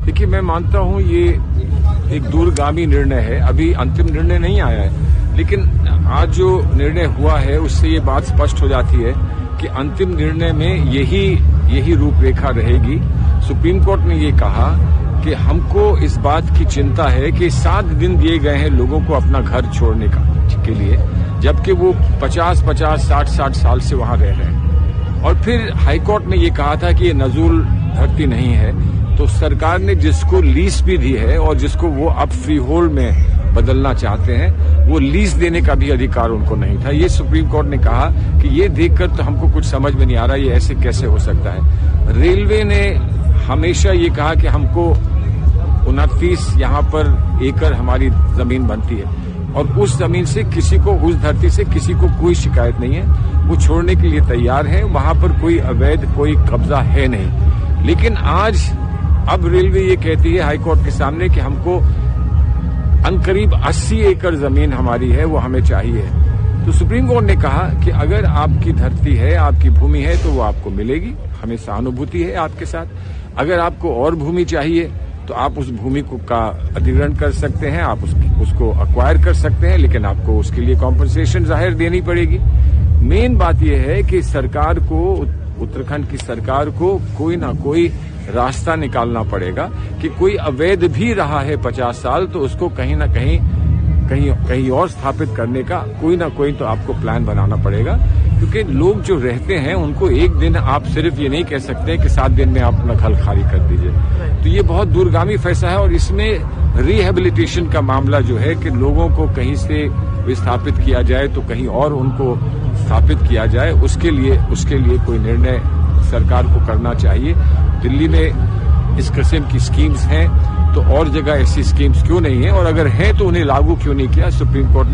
देखिए, मैं मानता हूं ये एक दूरगामी निर्णय है। अभी अंतिम निर्णय नहीं आया है, लेकिन आज जो निर्णय हुआ है उससे ये बात स्पष्ट हो जाती है कि अंतिम निर्णय में यही रूपरेखा रहेगी। सुप्रीम कोर्ट ने ये कहा कि हमको इस बात की चिंता है कि 7 दिन दिए गए हैं लोगों को अपना घर छोड़ने के लिए, जबकि वो 50-50, 60-60 साल से वहां रह रहे हैं। और फिर हाईकोर्ट ने ये कहा था कि ये नजूल धरती नहीं है, तो सरकार ने जिसको लीज भी दी है और जिसको वो अब फ्री होल्ड में बदलना चाहते हैं, वो लीज देने का भी अधिकार उनको नहीं था। ये सुप्रीम कोर्ट ने कहा कि ये देखकर तो हमको कुछ समझ में नहीं आ रहा, ये ऐसे कैसे हो सकता है। रेलवे ने हमेशा ये कहा कि हमको 29 यहाँ पर एकड़ हमारी जमीन बनती है और उस जमीन से किसी को, उस धरती से किसी को कोई शिकायत नहीं है, वो छोड़ने के लिए तैयार है। वहां पर कोई अवैध कोई कब्जा है नहीं। लेकिन आज अब रेलवे ये कहती है हाईकोर्ट के सामने कि हमको अनकरीब 80 एकड़ जमीन हमारी है, वो हमें चाहिए। तो सुप्रीम कोर्ट ने कहा कि अगर आपकी धरती है, आपकी भूमि है, तो वो आपको मिलेगी, हमें सहानुभूति है आपके साथ। अगर आपको और भूमि चाहिए तो आप उस भूमि को का अधिग्रहण कर सकते हैं, आप उसको अक्वायर कर सकते हैं, लेकिन आपको उसके लिए कॉम्पनसेशन जाहिर देनी पड़ेगी। मेन बात यह है कि सरकार को, उत्तराखंड की सरकार को कोई ना कोई रास्ता निकालना पड़ेगा कि कोई अवैध भी रहा है 50 साल तो उसको कहीं ना कहीं और स्थापित करने का कोई ना कोई तो आपको प्लान बनाना पड़ेगा। क्योंकि लोग जो रहते हैं उनको एक दिन आप सिर्फ ये नहीं कह सकते कि 7 दिन में आप अपना घर खाली कर दीजिए। तो ये बहुत दूरगामी फैसला है और इसमें रिहेबिलिटेशन का मामला जो है कि लोगों को कहीं से विस्थापित किया जाए तो कहीं और उनको स्थापित किया जाए, उसके लिए कोई निर्णय सरकार को करना चाहिए। दिल्ली में इस किस्म की स्कीम्स हैं तो और जगह ऐसी स्कीम्स क्यों नहीं है, और अगर हैं तो उन्हें लागू क्यों नहीं किया सुप्रीम कोर्ट ने।